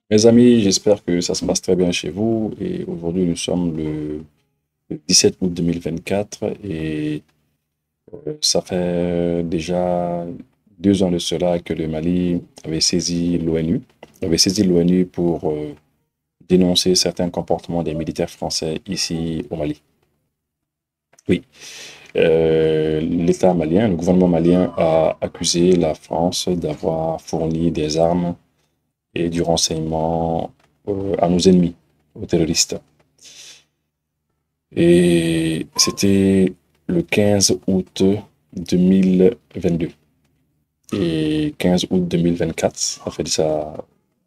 Mes amis, j'espère que ça se passe très bien chez vous. Et aujourd'hui, nous sommes le 17 août 2024 et ça fait déjà 2 ans de cela que le Mali avait saisi l'ONU, pour dénoncer certains comportements des militaires français ici au Mali. Oui, l'État malien, le gouvernement malien a accusé la France d'avoir fourni des armes et du renseignement à nos ennemis, aux terroristes. Et c'était le 15 août 2022. Et 15 août 2024, ça fait ça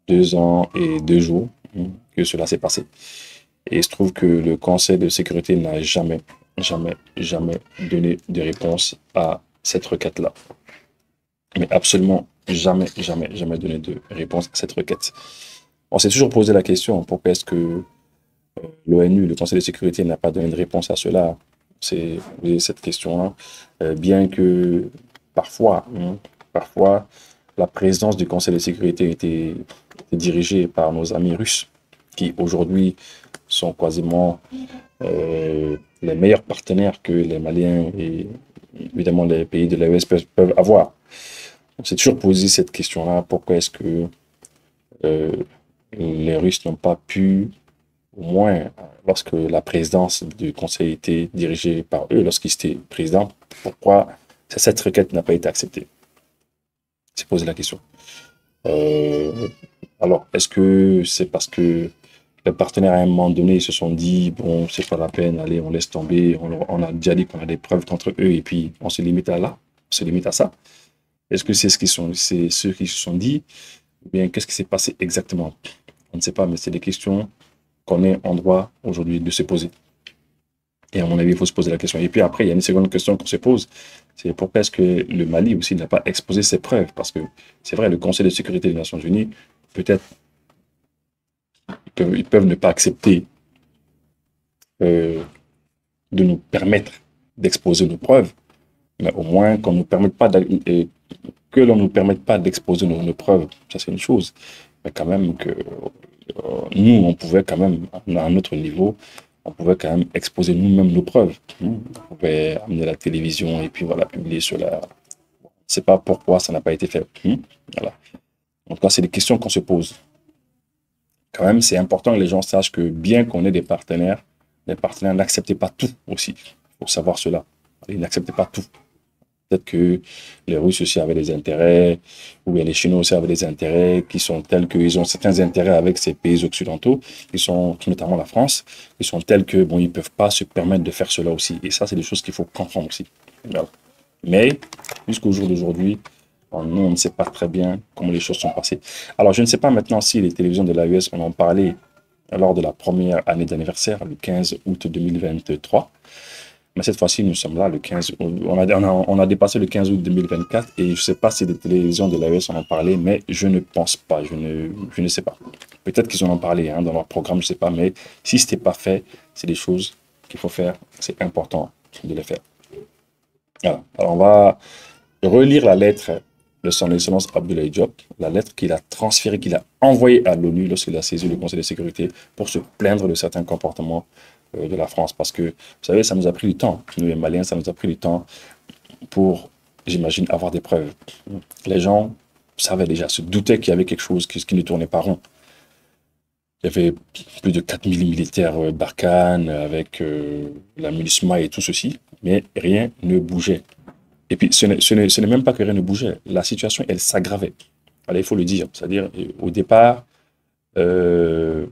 2 ans et 2 jours que cela s'est passé. Et il se trouve que le Conseil de sécurité n'a jamais, jamais, jamais donné de réponse à cette requête-là. Mais absolument jamais, jamais, jamais donné de réponse à cette requête. On s'est toujours posé la question, pourquoi est-ce que l'ONU, le Conseil de sécurité, n'a pas donné de réponse à cela? C'est cette question-là. Bien que parfois, parfois, la présidence du Conseil de sécurité était dirigée par nos amis russes, qui aujourd'hui sont quasiment les meilleurs partenaires que les Maliens et évidemment les pays de l'AES peuvent avoir. On s'est toujours posé cette question-là, pourquoi est-ce que euh, les Russes n'ont pas pu, au moins lorsque la présidence du Conseil était dirigée par eux, lorsqu'ils étaient présidents, pourquoi cette requête n'a pas été acceptée? C'est posé la question. Euh, alors, est-ce que c'est parce que les partenaires à un moment donné ils se sont dit, bon, c'est pas la peine, allez, on laisse tomber, on a déjà dit qu'on a des preuves contre eux et puis on se limite à là, on se limite à ça? Est-ce que c'est ceux qui se sont dit, ou bien qu'est-ce qui s'est passé exactement? On ne sait pas, mais c'est des questions qu'on est en droit aujourd'hui de se poser. Et à mon avis, il faut se poser la question. Et puis après, il y a une seconde question qu'on se pose, c'est pourquoi est-ce que le Mali aussi n'a pas exposé ses preuves? Parce que c'est vrai, le Conseil de sécurité des Nations Unies, peut-être qu'ils peuvent ne pas accepter euh, de nous permettre d'exposer nos preuves, mais au moins qu'on nous permette pas que l'on ne nous permette pas d'exposer nos preuves, ça c'est une chose. Mais quand même que nous, on pouvait quand même, à un autre niveau, on pouvait quand même exposer nous-mêmes nos preuves. On pouvait amener la télévision et puis voilà, publier cela. Je ne sais pas pourquoi ça n'a pas été fait. Voilà. En tout cas, c'est des questions qu'on se pose. Quand même, c'est important que les gens sachent que bien qu'on ait des partenaires, les partenaires n'acceptaient pas tout aussi. Il faut savoir cela. Ils n'acceptaient pas tout. Peut-être que les Russes aussi avaient des intérêts, ou bien les Chinois aussi avaient des intérêts qui sont tels qu'ils ont certains intérêts avec ces pays occidentaux, qui sont notamment la France, qui sont tels que bon, ils peuvent pas se permettre de faire cela aussi. Et ça, c'est des choses qu'il faut comprendre aussi. Voilà. Mais jusqu'au jour d'aujourd'hui, bon, nous, on ne sait pas très bien comment les choses sont passées. Alors, je ne sais pas maintenant si les télévisions de l'AES en ont parlé lors de la première année d'anniversaire, le 15 août 2023. Mais cette fois-ci, nous sommes là, le 15 août. On a dépassé le 15 août 2024 et je ne sais pas si les télévisions de l'AES en ont parlé, mais je ne pense pas, je ne sais pas. Peut-être qu'ils en ont parlé dans leur programme, je ne sais pas, mais si ce n'était pas fait, c'est des choses qu'il faut faire, c'est important de les faire. Voilà. Alors, on va relire la lettre de son Excellence Abdoulaye Diop, la lettre qu'il a transférée, qu'il a envoyée à l'ONU lorsqu'il a saisi le Conseil de sécurité pour se plaindre de certains comportements de la France. Parce que, vous savez, ça nous a pris du temps. Nous, les Maliens, ça nous a pris du temps pour, j'imagine, avoir des preuves. Les gens savaient déjà, se doutaient qu'il y avait quelque chose qui ne tournait pas rond. Il y avait plus de 4000 militaires Barkhane avec la MINUSMA et tout ceci, mais rien ne bougeait. Et puis, ce n'est même pas que rien ne bougeait. La situation, elle s'aggravait. Alors, il faut le dire. C'est-à-dire, au départ, euh,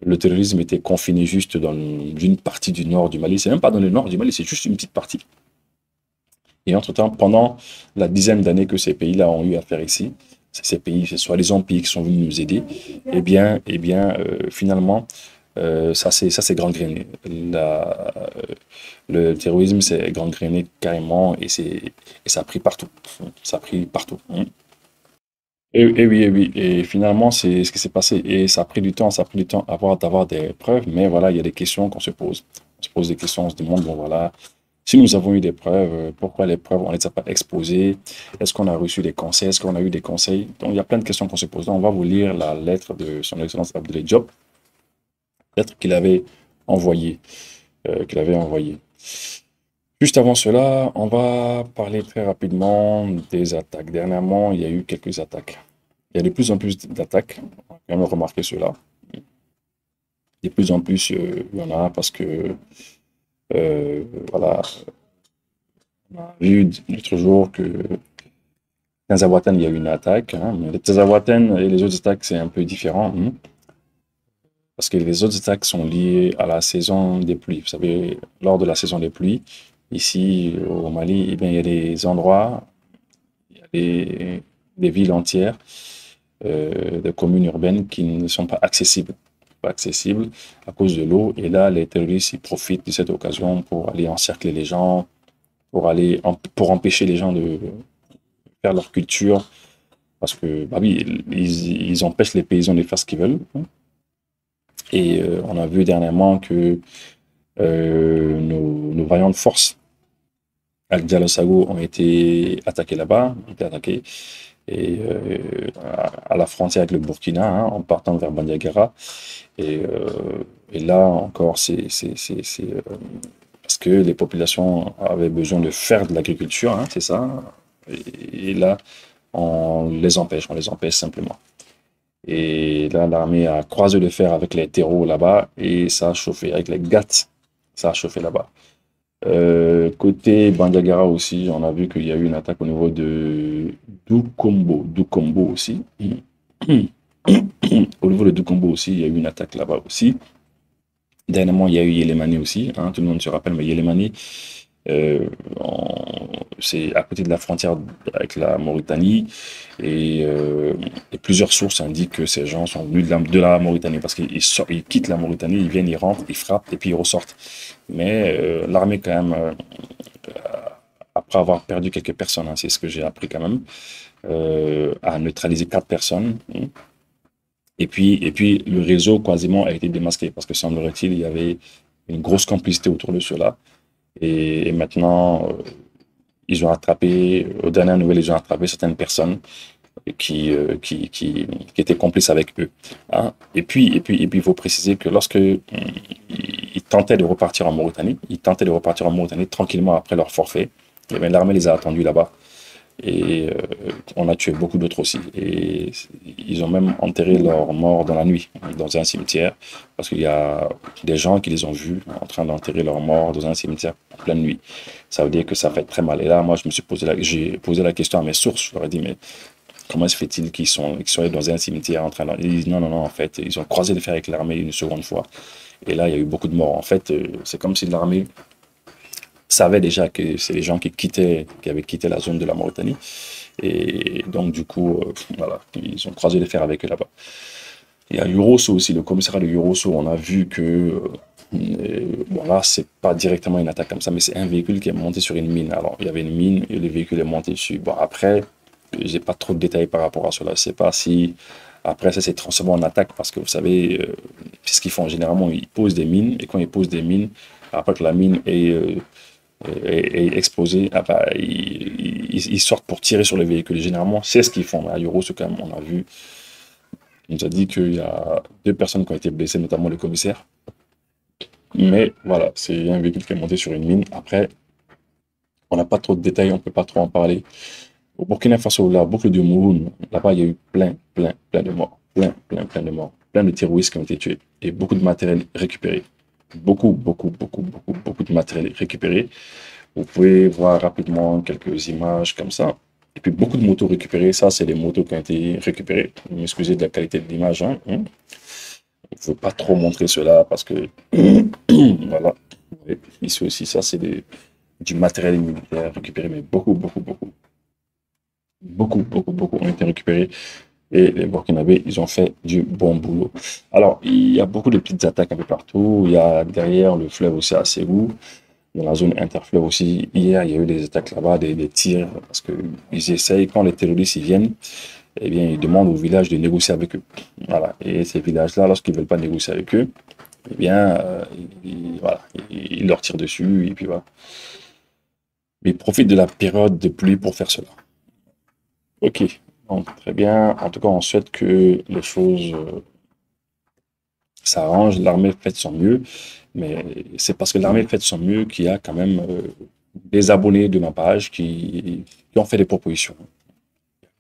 le terrorisme était confiné juste dans une partie du nord du Mali. C'est même pas dans le nord du Mali, c'est juste une petite partie. Et entre-temps, pendant la dizaine d'années que ces pays-là ont eu à faire ici, ces pays, ces soi-disant pays qui sont venus nous aider, finalement, ça s'est gangréné. Le terrorisme s'est gangréné carrément et ça a pris partout. Ça a pris partout. Et oui, et finalement, c'est ce qui s'est passé. Et ça a pris du temps, ça a pris du temps d'avoir des preuves, mais voilà, il y a des questions qu'on se pose. On se pose des questions, on se demande, bon voilà, Si nous avons eu des preuves, pourquoi les preuves, on ne les a pas exposées? Est-ce qu'on a reçu des conseils? Est-ce qu'on a eu des conseils? Donc, il y a plein de questions qu'on se pose. Donc, on va vous lire la lettre de son Excellence Abdoulaye Diop, lettre qu'il avait envoyée. Juste avant cela, on va parler très rapidement des attaques. Dernièrement, il y a eu quelques attaques. Il y a de plus en plus d'attaques. On a quand même remarqué cela. De plus en plus, il y en a parce que, euh, voilà, on a vu l'autre jour que Tazawatan, il y a eu une attaque. Hein, mais les Tazawatan et les autres attaques, c'est un peu différent. Hein, parce que les autres attaques sont liées à la saison des pluies. Vous savez, lors de la saison des pluies, ici au Mali, eh bien, il y a des endroits, il y a des villes entières, des communes urbaines qui ne sont pas accessibles. Pas accessibles à cause de l'eau. Et là, les terroristes ils profitent de cette occasion pour aller encercler les gens, pour empêcher les gens de faire leur culture. Parce que, bah oui, ils empêchent les paysans de faire ce qu'ils veulent. Hein. Et on a vu dernièrement que nos vaillantes forces Al Sago ont été attaquées là-bas, ont été attaquées et, à la frontière avec le Burkina, hein, en partant vers Bandiagara. Et là encore, parce que les populations avaient besoin de faire de l'agriculture, hein, c'est ça. Et là, on les empêche simplement. Et là, l'armée a croisé le fer avec les terreaux là-bas et ça a chauffé, avec les GAT, ça a chauffé là-bas. Côté Bandiagara aussi, on a vu qu'il y a eu une attaque au niveau de Dukombo aussi. Au niveau de Dukombo aussi, il y a eu une attaque là-bas aussi. Dernièrement, il y a eu Yelemani aussi, hein, tout le monde se rappelle, mais Yelemani, euh, c'est à côté de la frontière avec la Mauritanie et plusieurs sources indiquent que ces gens sont venus de la Mauritanie parce ils quittent la Mauritanie, ils viennent, ils rentrent, ils frappent et puis ils ressortent. Mais l'armée quand même, après avoir perdu quelques personnes, hein, c'est ce que j'ai appris quand même, a neutralisé 4 personnes. Hein. Et puis le réseau quasiment a été démasqué parce que semblerait-il, il y avait une grosse complicité autour de cela. Et maintenant, ils ont attrapé, aux dernières nouvelles, ils ont attrapé certaines personnes qui étaient complices avec eux. Hein. Et puis, il faut préciser que lorsque ils tentaient de repartir en Mauritanie, tranquillement après leur forfait, eh bien, l'armée les a attendus là-bas. Et on a tué beaucoup d'autres aussi. Et ils ont même enterré leurs morts dans la nuit, dans un cimetière, parce qu'il y a des gens qui les ont vus en train d'enterrer leurs morts dans un cimetière en pleine nuit. Ça veut dire que ça fait très mal. Et là, moi, j'ai posé la question à mes sources. Je leur ai dit, mais comment se fait-il qu'ils sont allés dans un cimetière en train de... Ils disent, non, non, non, en fait, ils ont croisé le fer avec l'armée une seconde fois. Et là, il y a eu beaucoup de morts. En fait, c'est comme si l'armée savait déjà que c'est les gens qui avaient quitté la zone de la Mauritanie. Et donc, du coup, voilà, ils ont croisé les fers avec eux là-bas. Il y a Uroso aussi, le commissariat de Uroso, on a vu que, bon là, c'est pas directement une attaque comme ça, mais c'est un véhicule qui est monté sur une mine. Alors, il y avait une mine et le véhicule est monté dessus. Bon, après, j'ai pas trop de détails par rapport à cela. Je sais pas si, après, ça s'est transformé en attaque parce que vous savez, c'est ce qu'ils font. Généralement, ils posent des mines et quand ils posent des mines, après que la mine est explosée, ah bah, ils sortent pour tirer sur le véhicule. Généralement, c'est ce qu'ils font. À Uroso, quand même, on a vu. Il nous a dit qu'il y a 2 personnes qui ont été blessées, notamment le commissaire. Mais voilà, c'est un véhicule qui est monté sur une mine. Après, on n'a pas trop de détails, on ne peut pas trop en parler. Au Burkina Faso, la boucle de Mouroun, là-bas, il y a eu plein de morts. Plein de morts. Plein de terroristes qui ont été tués. Et beaucoup de matériel récupéré. Beaucoup de matériel récupéré. Vous pouvez voir rapidement quelques images comme ça. Et puis beaucoup de motos récupérées. Ça, c'est les motos qui ont été récupérées. Excusez de la qualité de l'image. Hein. Je ne veux pas trop montrer cela parce que voilà. Et ici aussi, ça, c'est du matériel militaire récupéré, mais beaucoup ont été récupérés. Et les Burkinabés, ils ont fait du bon boulot. Alors, il y a beaucoup de petites attaques un peu partout. Il y a derrière le fleuve aussi à Ségou, dans la zone interfleuve aussi. Hier, il y a eu des attaques là-bas, des tirs, parce qu'ils essayent, quand les terroristes ils viennent, eh bien, ils demandent aux villages de négocier avec eux. Voilà. Et ces villages-là, lorsqu'ils ne veulent pas négocier avec eux, eh bien, voilà, ils leur tirent dessus, et puis voilà. mais ils profitent de la période de pluie pour faire cela. Ok, donc très bien. En tout cas, on souhaite que les choses s'arrangent. L'armée fait de son mieux, mais c'est parce que l'armée fait de son mieux qu'il y a quand même des abonnés de ma page qui ont fait des propositions.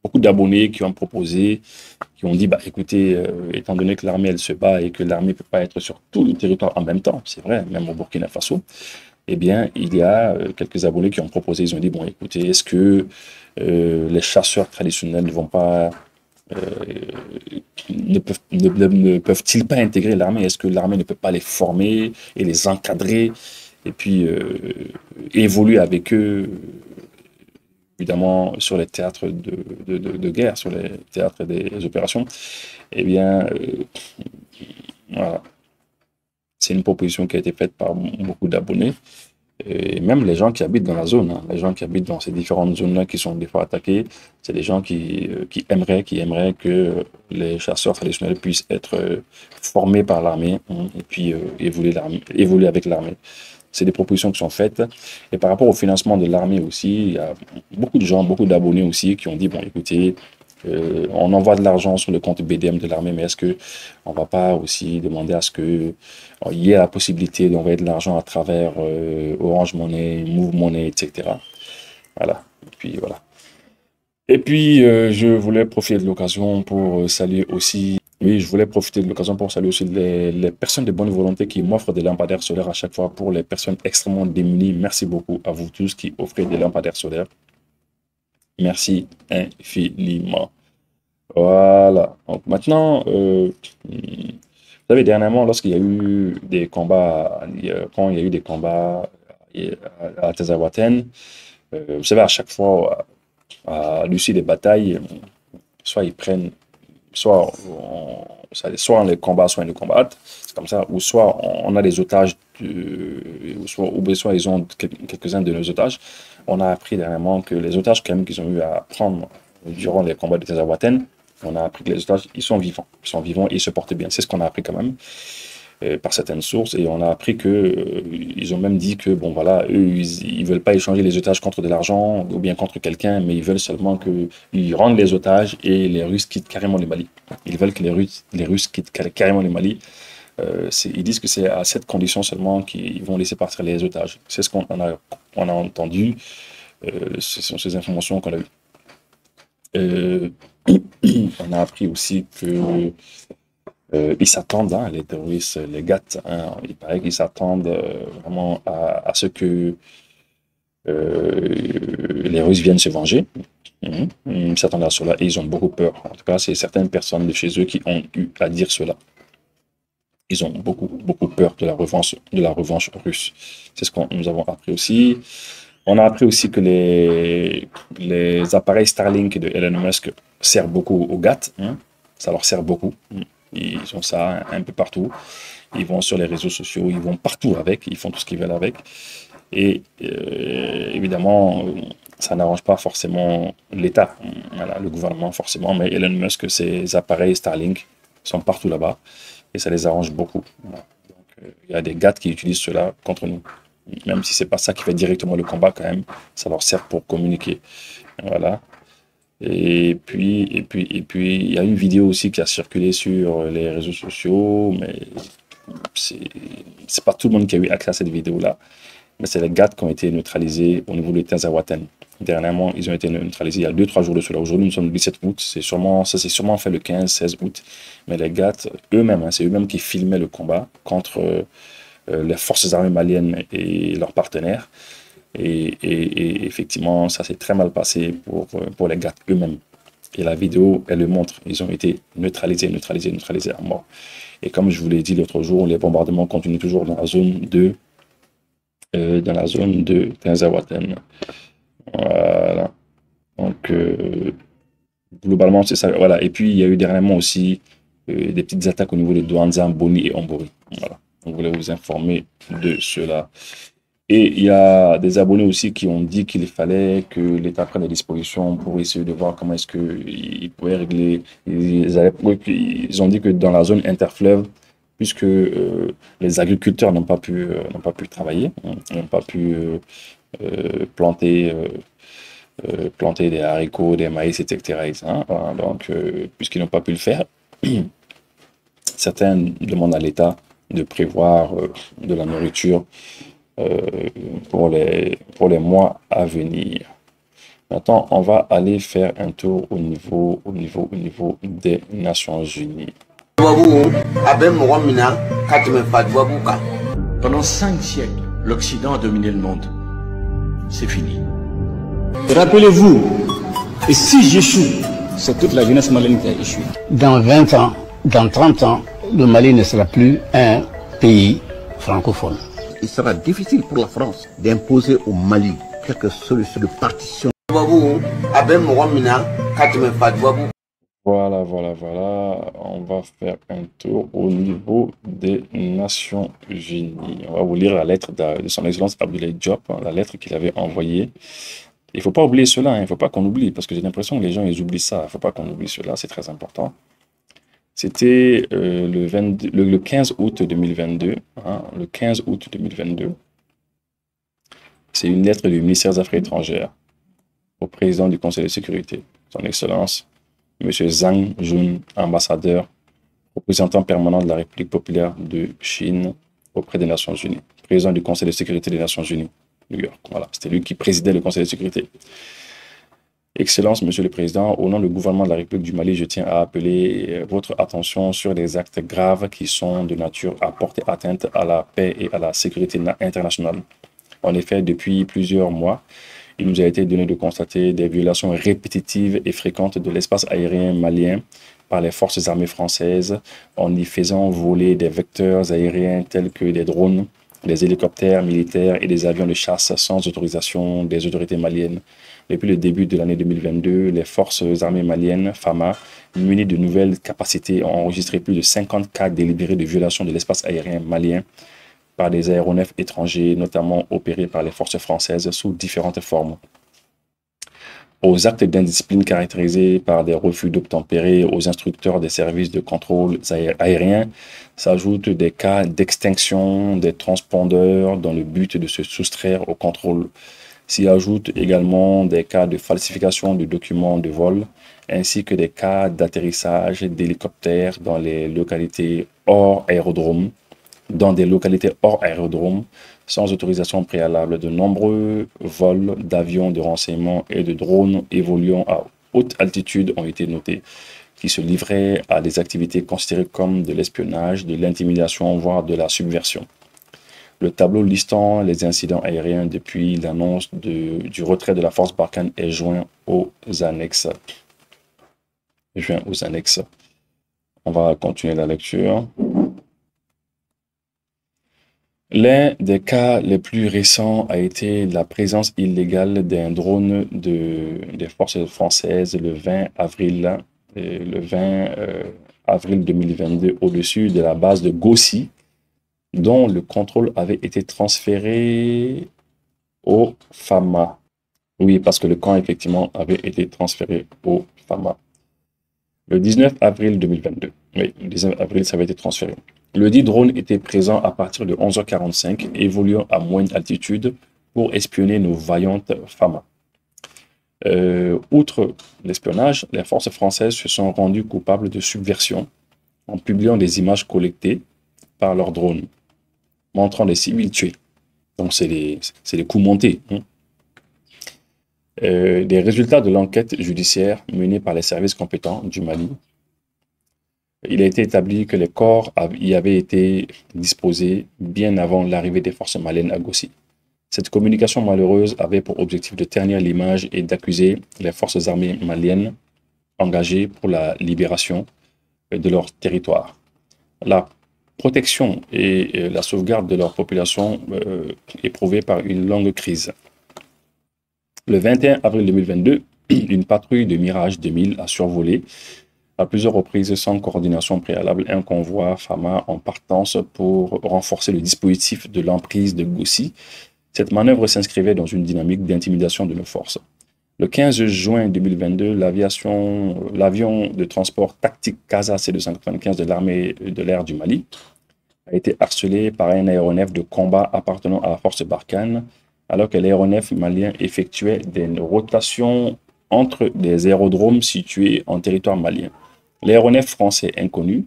Beaucoup d'abonnés qui ont proposé, qui ont dit, bah, écoutez, étant donné que l'armée, elle se bat et que l'armée ne peut pas être sur tout le territoire en même temps, c'est vrai, même au Burkina Faso, eh bien, il y a quelques abonnés qui ont proposé, ils ont dit, bon, écoutez, est-ce que les chasseurs traditionnels ne vont pas, ne peuvent-ils pas intégrer l'armée? Est-ce que l'armée ne peut pas les former et les encadrer et puis évoluer avec eux, évidemment, sur les théâtres de guerre, sur les théâtres des opérations? Eh bien, voilà. C'est une proposition qui a été faite par beaucoup d'abonnés. Et même les gens qui habitent dans la zone, hein, les gens qui habitent dans ces différentes zones-là qui sont des fois attaquées, c'est des gens qui aimeraient que les chasseurs traditionnels puissent être formés par l'armée, hein, et puis évoluer avec l'armée. C'est des propositions qui sont faites. Et par rapport au financement de l'armée aussi, il y a beaucoup de gens, beaucoup d'abonnés aussi qui ont dit, bon, écoutez, on envoie de l'argent sur le compte BDM de l'armée, mais est-ce que on va pas aussi demander à ce que il y ait la possibilité d'envoyer de l'argent à travers Orange Money, Move Money, etc. Voilà. Et puis voilà. Et puis je voulais profiter de l'occasion pour saluer aussi. Oui, je voulais profiter de l'occasion pour saluer aussi les personnes de bonne volonté qui m'offrent des lampadaires solaires à chaque fois pour les personnes extrêmement démunies. Merci beaucoup à vous tous qui offrez des lampadaires solaires. Merci infiniment. Voilà. Donc maintenant, vous savez, dernièrement, lorsqu'il y a eu des combats, quand il y a eu des combats à Tezawaten, vous savez, à chaque fois, à l'issue des batailles, soit ils prennent, soit les combats, soit ils nous combattent, c'est comme ça, ou soit on a des otages, ou soit ils ont quelques-uns de nos otages. On a appris dernièrement que les otages quand même qu'ils ont eu à prendre durant les combats de Tezawaten, on a appris que les otages, ils sont vivants et ils se portent bien. C'est ce qu'on a appris quand même par certaines sources, et on a appris que ils ont même dit que bon voilà, eux ils veulent pas échanger les otages contre de l'argent ou bien contre quelqu'un, mais ils veulent seulement que ils rendent les otages et les Russes quittent carrément le Mali. Ils veulent que les Russes quittent carrément le Mali. Ils disent que c'est à cette condition seulement qu'ils vont laisser partir les otages. C'est ce qu'on a entendu. Ce sont ces informations qu'on a eues. Euh, on a appris aussi que ils s'attendent, hein, les terroristes, les GATT, hein, il paraît qu'ils s'attendent vraiment à ce que les Russes viennent se venger. Ils s'attendent à cela et ils ont beaucoup peur. En tout cas, c'est certaines personnes de chez eux qui ont eu à dire cela. Ils ont beaucoup, beaucoup peur de la revanche russe. C'est ce que nous avons appris aussi. On a appris aussi que les appareils Starlink de Elon Musk servent beaucoup aux GATT, hein. Ça leur sert beaucoup. Ils ont ça un peu partout. Ils vont sur les réseaux sociaux, ils vont partout avec, ils font tout ce qu'ils veulent avec. Et évidemment, ça n'arrange pas forcément l'État, voilà, le gouvernement forcément, mais Elon Musk, ses appareils Starlink sont partout là-bas et ça les arrange beaucoup. Voilà. Donc, il y a des gars qui utilisent cela contre nous. Même si c'est pas ça qui fait directement le combat quand même, ça leur sert pour communiquer. Voilà. Et puis, il y a une vidéo aussi qui a circulé sur les réseaux sociaux, mais c'est c'est pas tout le monde qui a eu accès à cette vidéo-là. Mais c'est les GAT qui ont été neutralisés au niveau de Tazawaten. Dernièrement, ils ont été neutralisés il y a 2-3 jours de cela. Aujourd'hui, nous sommes le 17 août. Ça s'est sûrement fait le 15-16 août. Mais les GAT, eux-mêmes, hein, c'est eux-mêmes qui filmaient le combat contre les forces armées maliennes et leurs partenaires. Et effectivement, ça s'est très mal passé pour les GAT eux-mêmes. Et la vidéo, elle le montre. Ils ont été neutralisés à mort. Et comme je vous l'ai dit l'autre jour, les bombardements continuent toujours dans la zone de Tazawaten. Voilà. Donc, globalement, c'est ça. Voilà. Et puis, il y a eu dernièrement aussi des petites attaques au niveau de Douanza, Boni et Ombori. Voilà. On voulait vous informer de cela. Et il y a des abonnés aussi qui ont dit qu'il fallait que l'État prenne des dispositions pour essayer de voir comment est-ce qu'ils pouvaient régler. Ils ont dit que dans la zone interfleuve, puisque les agriculteurs n'ont pas pu travailler, hein, n'ont pas pu planter, planter des haricots, des maïs, etc. Hein. Voilà, donc, puisqu'ils n'ont pas pu le faire, certains demandent à l'État de prévoir de la nourriture euh, pour les mois à venir. Maintenant, on va aller faire un tour au niveau des Nations Unies. Pendant 5 siècles, l'Occident a dominé le monde. C'est fini. Rappelez-vous, et si j'échoue, c'est toute la jeunesse malienne qui a échoué. Dans 20 ans, dans 30 ans, le Mali ne sera plus un pays francophone. Il sera difficile pour la France d'imposer au Mali quelque solution de partition. Voilà. On va faire un tour au niveau des Nations Unies. On va vous lire la lettre de son Excellence Abdoulaye Diop, la lettre qu'il avait envoyée. Il ne faut pas oublier cela, il ne faut pas qu'on oublie, parce que j'ai l'impression que les gens ils oublient ça. Il ne faut pas qu'on oublie cela, c'est très important. C'était le 15 août 2022. Hein, le 15 août 2022. C'est une lettre du ministère des Affaires étrangères au président du Conseil de sécurité, son Excellence, M. Zhang Jun, ambassadeur, représentant permanent de la République populaire de Chine auprès des Nations Unies, président du Conseil de sécurité des Nations Unies, New York. Voilà, c'était lui qui présidait le Conseil de sécurité. Excellence, Monsieur le Président, au nom du gouvernement de la République du Mali, je tiens à appeler votre attention sur les actes graves qui sont de nature à porter atteinte à la paix et à la sécurité internationale. En effet, depuis plusieurs mois, il nous a été donné de constater des violations répétitives et fréquentes de l'espace aérien malien par les forces armées françaises en y faisant voler des vecteurs aériens tels que des drones, des hélicoptères militaires et des avions de chasse sans autorisation des autorités maliennes. Depuis le début de l'année 2022, les forces armées maliennes, FAMA, munies de nouvelles capacités, ont enregistré plus de 50 cas délibérés de violation de l'espace aérien malien par des aéronefs étrangers, notamment opérés par les forces françaises sous différentes formes. Aux actes d'indiscipline caractérisés par des refus d'obtempérer aux instructeurs des services de contrôle aérien s'ajoutent des cas d'extinction des transpondeurs dans le but de se soustraire au contrôle. S'y ajoutent également des cas de falsification de documents de vol, ainsi que des cas d'atterrissage d'hélicoptères dans des localités hors aérodrome, sans autorisation préalable. De nombreux vols d'avions de renseignement et de drones évoluant à haute altitude ont été notés, qui se livraient à des activités considérées comme de l'espionnage, de l'intimidation, voire de la subversion. Le tableau listant les incidents aériens depuis l'annonce du retrait de la force Barkhane est joint aux annexes. On va continuer la lecture. L'un des cas les plus récents a été la présence illégale d'un drone des forces françaises le 20 avril 2022 au-dessus de la base de Gossi, dont le contrôle avait été transféré au FAMA. Oui, parce que le camp, effectivement, avait été transféré au FAMA. Le 19 avril 2022. Oui, le 19 avril, ça avait été transféré. Le dit drone était présent à partir de 11h45, évoluant à moindre altitude pour espionner nos vaillantes FAMA. Outre l'espionnage, les forces françaises se sont rendues coupables de subversion en publiant des images collectées par leurs drones, montrant des civils tués. Donc, c'est des coups montés. Hein. Des résultats de l'enquête judiciaire menée par les services compétents du Mali, il a été établi que les corps y avaient été disposés bien avant l'arrivée des forces maliennes à Gossi. Cette communication malheureuse avait pour objectif de ternir l'image et d'accuser les forces armées maliennes engagées pour la libération de leur territoire. La protection et la sauvegarde de leur population éprouvée par une longue crise. Le 21 avril 2022, une patrouille de Mirage 2000 a survolé à plusieurs reprises sans coordination préalable un convoi FAMA en partance pour renforcer le dispositif de l'emprise de Gossi. Cette manœuvre s'inscrivait dans une dynamique d'intimidation de nos forces. Le 15 juin 2022, l'avion de transport tactique CASA C-295 de l'armée de l'air du Mali a été harcelé par un aéronef de combat appartenant à la force Barkhane alors que l'aéronef malien effectuait des rotations entre des aérodromes situés en territoire malien. L'aéronef français inconnu,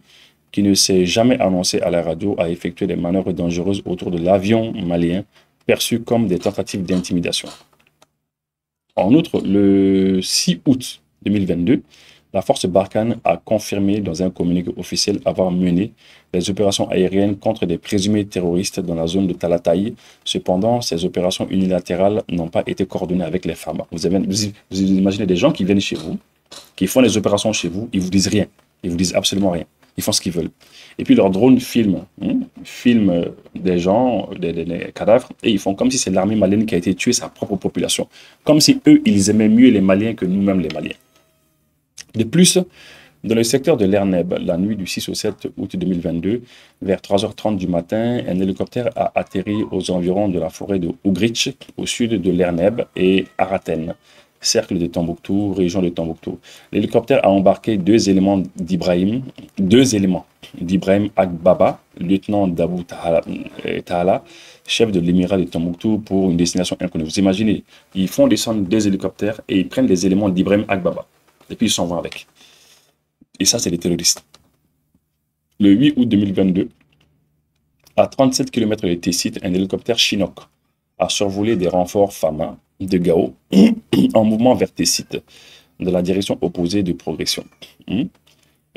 qui ne s'est jamais annoncé à la radio, a effectué des manœuvres dangereuses autour de l'avion malien, perçues comme des tentatives d'intimidation. En outre, le 6 août 2022, la force Barkhane a confirmé dans un communiqué officiel avoir mené des opérations aériennes contre des présumés terroristes dans la zone de Talatay. Cependant, ces opérations unilatérales n'ont pas été coordonnées avec les FAMA. Vous imaginez des gens qui viennent chez vous, qui font des opérations chez vous, ils vous disent rien, ils vous disent absolument rien. Ils font ce qu'ils veulent. Et puis leur drone filme des gens, des cadavres, et ils font comme si c'est l'armée malienne qui a été tuée sa propre population. Comme si eux, ils aimaient mieux les Maliens que nous-mêmes les Maliens. De plus, dans le secteur de l'Erneb, la nuit du 6 au 7 août 2022, vers 3h30 du matin, un hélicoptère a atterri aux environs de la forêt de Ougrich, au sud de l'Erneb et Araten, cercle de Tombouctou, région de Tombouctou. L'hélicoptère a embarqué deux éléments d'Ibrahim Agbaba, lieutenant d'Abou Tahala, chef de l'émirat de Tombouctou, pour une destination inconnue. Vous imaginez, ils font descendre deux hélicoptères et ils prennent les éléments d'Ibrahim Agbaba. Et puis ils s'en vont avec. Et ça, c'est des terroristes. Le 8 août 2022, à 37 km de Tessit, un hélicoptère Chinook a survolé des renforts FAMA de Gao en mouvement vers Tessit, dans la direction opposée de progression.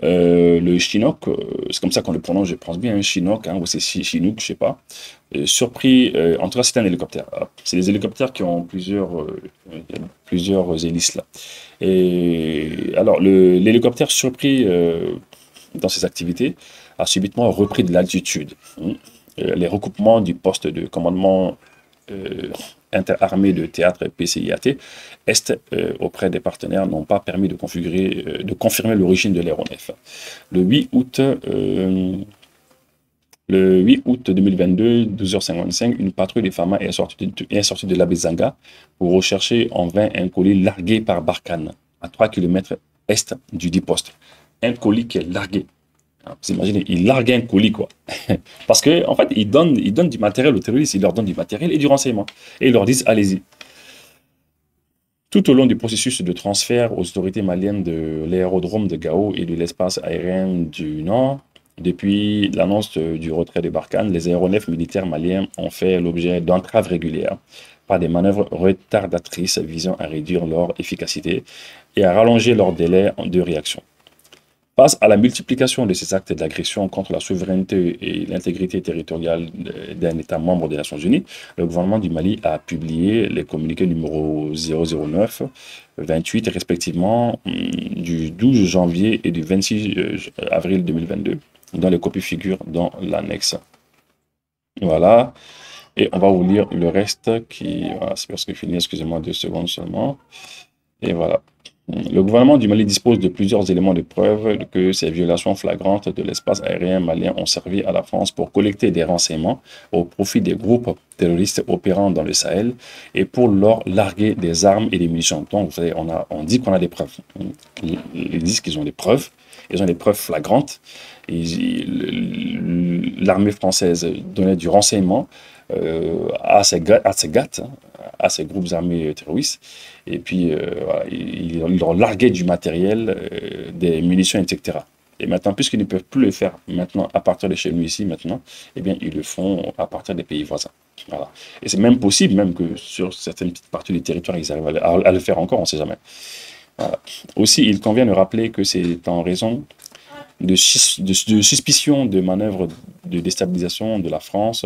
Le Chinook, c'est comme ça qu'on le prononce, je pense bien, Chinook, ou c'est Chinook, je sais pas. Surpris, en tout cas, c'est un hélicoptère. C'est des hélicoptères qui ont plusieurs hélices là. Et alors, l'hélicoptère surpris dans ses activités a subitement repris de l'altitude. Les recoupements du poste de commandement interarmée de théâtre PCIAT Est auprès des partenaires n'ont pas permis de confirmer l'origine de l'aéronef. Le 8 août 2022, 12h55, une patrouille des FAMA est sortie de l'Abezanga pour rechercher en vain un colis largué par Barkhane, à 3 km est du dit poste. Un colis qui est largué. Vous imaginez, il largue un colis, quoi. Parce qu'en fait, ils donnent du matériel aux terroristes, ils leur donnent du matériel et du renseignement. Et ils leur disent, allez-y. Tout au long du processus de transfert aux autorités maliennes de l'aérodrome de Gao et de l'espace aérien du Nord, depuis l'annonce du retrait de Barkhane, les aéronefs militaires maliens ont fait l'objet d'entraves régulières par des manœuvres retardatrices visant à réduire leur efficacité et à rallonger leur délai de réaction. Face à la multiplication de ces actes d'agression contre la souveraineté et l'intégrité territoriale d'un État membre des Nations Unies, le gouvernement du Mali a publié les communiqués numéro 009, 28 respectivement du 12 janvier et du 26 avril 2022, dont les copies figurent dans l'annexe. Voilà. Et on va vous lire le reste voilà, c'est parce que je finis, excusez-moi 2 secondes seulement. Et voilà. Le gouvernement du Mali dispose de plusieurs éléments de preuve que ces violations flagrantes de l'espace aérien malien ont servi à la France pour collecter des renseignements au profit des groupes terroristes opérant dans le Sahel et pour leur larguer des armes et des munitions. Donc, vous savez, on dit qu'on a des preuves. Ils disent qu'ils ont des preuves. Ils ont des preuves flagrantes. L'armée française donnait du renseignement à ces GAT, à ces groupes armés terroristes, et puis voilà, ils leur larguaient du matériel, des munitions, etc. Et maintenant, puisqu'ils ne peuvent plus le faire maintenant à partir de chez nous ici, maintenant, eh bien, ils le font à partir des pays voisins. Voilà. Et c'est même possible, même que sur certaines petites parties du territoire, ils arrivent à le faire encore, on ne sait jamais. Voilà. Aussi, il convient de rappeler que c'est en raison de suspicion de manœuvres de déstabilisation de la France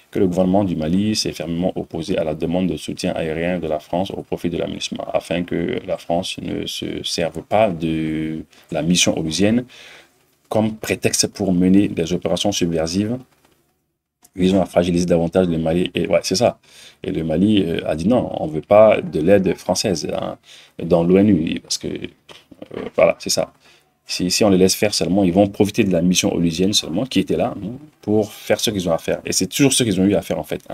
que le gouvernement du Mali s'est fermement opposé à la demande de soutien aérien de la France au profit de la MINUSMA, afin que la France ne se serve pas de la mission onusienne comme prétexte pour mener des opérations subversives visant à fragiliser davantage le Mali. Et ouais, c'est ça. Et le Mali a dit non, on ne veut pas de l'aide française dans l'ONU, parce que voilà, c'est ça. Si on les laisse faire seulement, ils vont profiter de la mission onusienne seulement, qui était là, pour faire ce qu'ils ont à faire. Et c'est toujours ce qu'ils ont eu à faire, en fait.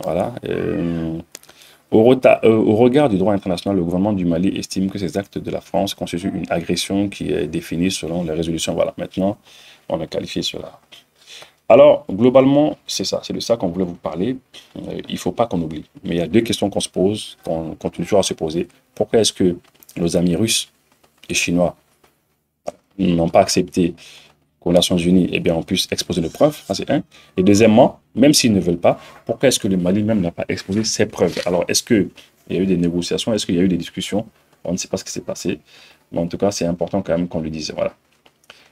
Voilà. Au regard du droit international, le gouvernement du Mali estime que ces actes de la France constituent une agression qui est définie selon les résolutions. Voilà. Maintenant, on a qualifié cela. Alors, globalement, c'est ça, c'est de ça qu'on voulait vous parler. Il ne faut pas qu'on oublie. Mais il y a deux questions qu'on se pose, qu'on continue toujours à se poser. Pourquoi est-ce que nos amis russes et chinois n'ont pas accepté qu'aux Nations Unies, eh bien, on puisse exposer nos preuves? Ça, c'est un. Et deuxièmement, même s'ils ne veulent pas, pourquoi est-ce que le Mali même n'a pas exposé ses preuves? Alors, est-ce qu'il y a eu des négociations? Est-ce qu'il y a eu des discussions? On ne sait pas ce qui s'est passé. Mais en tout cas, c'est important quand même qu'on le dise. Voilà.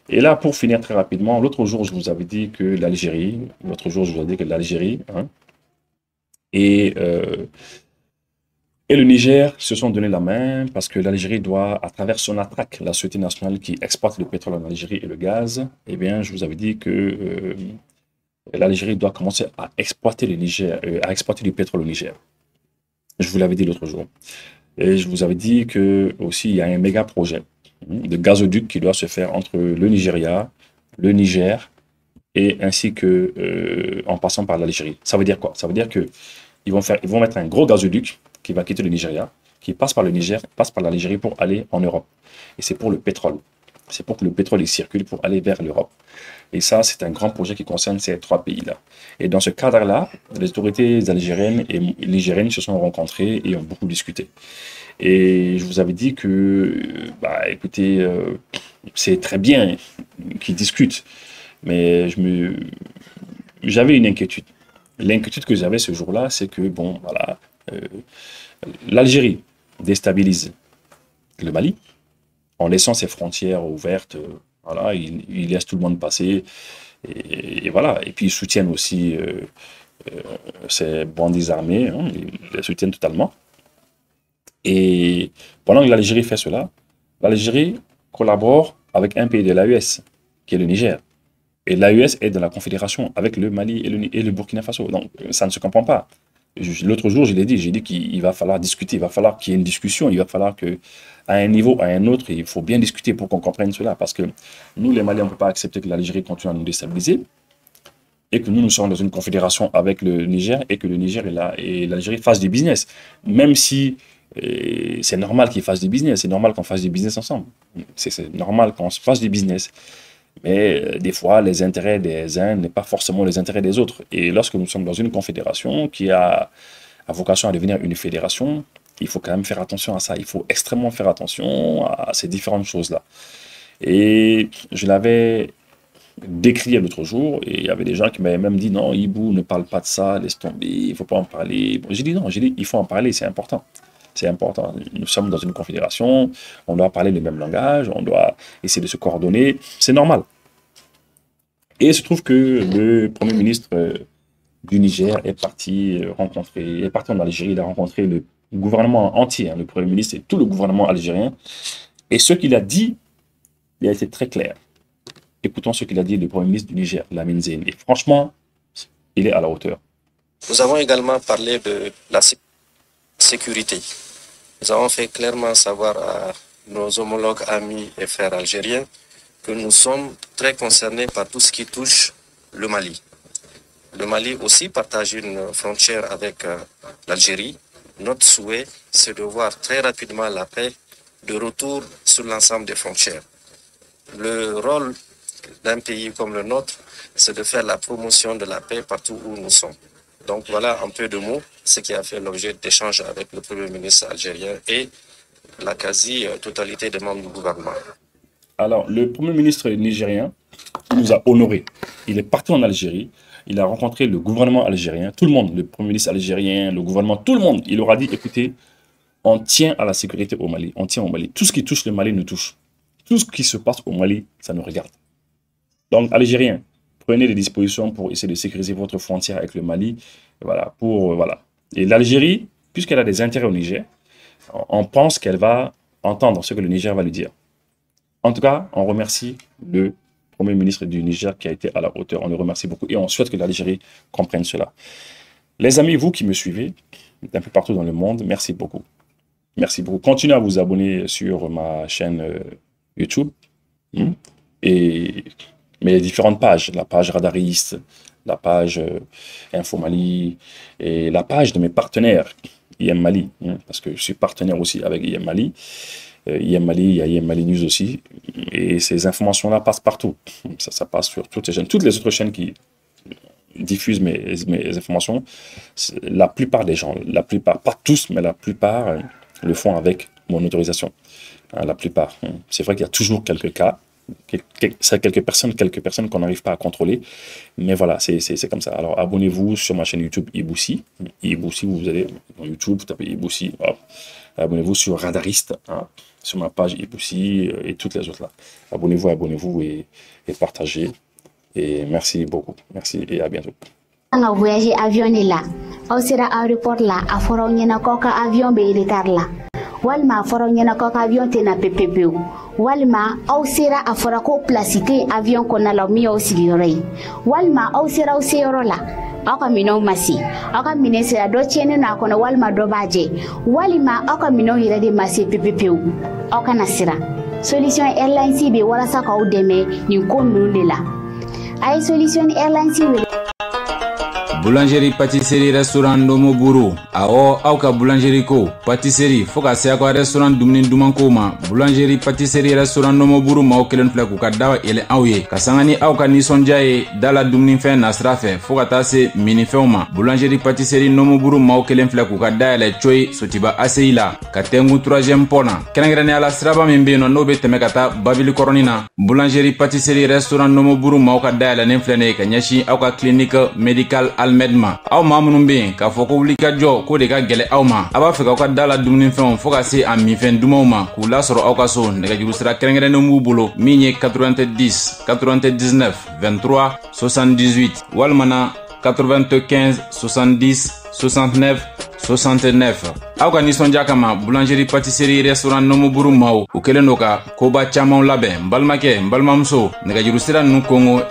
Et là, pour finir très rapidement, l'autre jour, je vous avais dit que l'Algérie, hein, et le Niger se sont donné la main parce que l'Algérie doit, à travers son ATRAC, la Société nationale qui exploite le pétrole en Algérie et le gaz, eh bien, je vous avais dit que l'Algérie doit commencer à exploiter le Niger, à exploiter du pétrole au Niger. Je vous l'avais dit l'autre jour. Et je vous avais dit que aussi il y a un méga projet de gazoduc qui doit se faire entre le Nigeria, le Niger et ainsi que en passant par l'Algérie. Ça veut dire quoi? Ça veut dire que ils vont mettre un gros gazoduc qui va quitter le Nigeria, qui passe par le Niger, passe par l'Algérie pour aller en Europe. Et c'est pour le pétrole. C'est pour que le pétrole il circule pour aller vers l'Europe. Et ça, c'est un grand projet qui concerne ces trois pays-là. Et dans ce cadre-là, les autorités algériennes et nigériennes se sont rencontrées et ont beaucoup discuté. Et je vous avais dit que, bah, écoutez, c'est très bien qu'ils discutent, mais j'avais une inquiétude. L'inquiétude que j'avais ce jour-là, c'est que, bon, voilà, l'Algérie déstabilise le Mali en laissant ses frontières ouvertes. Voilà, il laisse tout le monde passer. Et voilà. Et puis, ils soutiennent aussi ces bandits armés. Hein, ils les soutiennent totalement. Et pendant que l'Algérie fait cela, l'Algérie collabore avec un pays de l'AES, qui est le Niger. Et l'AES est dans la confédération avec le Mali et le Burkina Faso. Donc, ça ne se comprend pas. L'autre jour, j'ai dit qu'il va falloir discuter, il va falloir qu'il y ait une discussion, il va falloir qu'à un niveau, à un autre, il faut bien discuter pour qu'on comprenne cela. Parce que nous, les Maliens, on ne peut pas accepter que l'Algérie continue à nous déstabiliser et que nous sommes dans une confédération avec le Niger et que le Niger et l'Algérie fassent du business. Même si c'est normal qu'ils fassent du business, c'est normal qu'on fasse du business ensemble. C'est normal qu'on se fasse du business. Mais des fois, les intérêts des uns n'est pas forcément les intérêts des autres. Et lorsque nous sommes dans une confédération qui a vocation à devenir une fédération, il faut quand même faire attention à ça. Il faut extrêmement faire attention à ces différentes choses-là. Et je l'avais décrit l'autre jour, et il y avait des gens qui m'avaient même dit « Non, Ibou, ne parle pas de ça, laisse tomber, il ne faut pas en parler. » Bon, j'ai dit « Non, il faut en parler, c'est important. » C'est important. Nous sommes dans une confédération, on doit parler le même langage, on doit essayer de se coordonner. C'est normal. Et il se trouve que le Premier ministre du Niger est parti en Algérie, il a rencontré le gouvernement entier, hein, le Premier ministre et tout le gouvernement algérien. Et ce qu'il a dit, il a été très clair. Écoutons ce qu'il a dit le Premier ministre du Niger, Lamine Zeine. Et franchement, il est à la hauteur. Nous avons également parlé de la sécurité. Nous avons fait clairement savoir à nos homologues, amis et frères algériens que nous sommes très concernés par tout ce qui touche le Mali. Le Mali aussi partage une frontière avec l'Algérie. Notre souhait, c'est de voir très rapidement la paix de retour sur l'ensemble des frontières. Le rôle d'un pays comme le nôtre, c'est de faire la promotion de la paix partout où nous sommes. Donc voilà un peu de mots, ce qui a fait l'objet d'échanges avec le Premier ministre algérien et la quasi-totalité des membres du gouvernement. Alors, le Premier ministre nigérien nous a honorés. Il est parti en Algérie, il a rencontré le gouvernement algérien, tout le monde, le Premier ministre algérien, le gouvernement, tout le monde. Il leur a dit, écoutez, on tient à la sécurité au Mali, on tient au Mali. Tout ce qui touche le Mali nous touche. Tout ce qui se passe au Mali, ça nous regarde. Donc, Algériens, prenez des dispositions pour essayer de sécuriser votre frontière avec le Mali. Voilà, voilà. Et l'Algérie, puisqu'elle a des intérêts au Niger, on pense qu'elle va entendre ce que le Niger va lui dire. En tout cas, on remercie le Premier ministre du Niger qui a été à la hauteur. On le remercie beaucoup et on souhaite que l'Algérie comprenne cela. Les amis, vous qui me suivez d'un peu partout dans le monde, merci beaucoup. Merci beaucoup. Continuez à vous abonner sur ma chaîne YouTube et mes différentes pages, la page Radariste, la page Info Mali et la page de mes partenaires IM Mali, parce que je suis partenaire aussi avec IM Mali. IM Mali, il y a IM Mali News aussi, et ces informations-là passent partout. Ça passe sur toutes les chaînes, toutes les autres chaînes qui diffuse mes informations, la plupart des gens, la plupart, pas tous, mais la plupart le font avec mon autorisation. La plupart. C'est vrai qu'il y a toujours quelques cas, quelques personnes qu'on n'arrive pas à contrôler, mais voilà, c'est comme ça. Alors abonnez-vous sur ma chaîne YouTube Iboussi. Iboussi, vous allez dans YouTube, vous tapez Iboussi. Abonnez-vous sur Radariste, sur ma page Iboussi et toutes les autres là. Abonnez-vous et partagez. Et merci beaucoup. Merci et à bientôt. Nga voyage avion là. Au sera aéroport là, a foro nyena koka avion be retard là. Walma foro nyena koka avion tena PPP. Walma au sera a foro ko plastique avion kona la mi au sigirei. Walma au sera au sero là. Aka mino masi. Aka minese a do chene na kona walma do baje. Walima aka mino hira de masi PPP. Aka nasira. Solution Airlines be wala sa ka udeme ni konu lela. Ay Solution Airlines Boulangerie pâtisserie restaurant Nomo Buru awo auka boulangerie ko pâtisserie foka se akwa restaurant dumni duman ko ma boulangerie pâtisserie restaurant Nomo Buru ma o kelen fla ku ka dawa ele awye kasangani auka ni sonjaye dala dumni fe nasra fe foka ta se mini fe ma boulangerie pâtisserie Nomo Buru ma o kelen fla ku ka dawa choi sotiba aseila ka tengu 3e pona kenangrane ala sraba mimbe no be teme kata babili koronina boulangerie pâtisserie restaurant Nomo Buru ma o ka dawa ne flene ka nyashi auka clinique médical Medma aw ma munun be ka fɔ ko wuli ka jɔ ko de ka gɛlɛ aw ma a b'a fɛ k'aw ka dala dumuni fɛnw fo ka se a minfɛn dumanw ma k'u lasɔrɔ aw ka so nɛgɛjuru sira kɛrɛnkɛrɛnnen b'u bolo min ye 90 99 23 78 walima na 95 70 69 69 aw ka nisɔndiya kama boulangerie pâtisserie restaurant Nomo Buru maaw u kelen do ka koba camanw labɛn n balimakɛ n balimamuso nɛgɛjuru sira ninnu kongo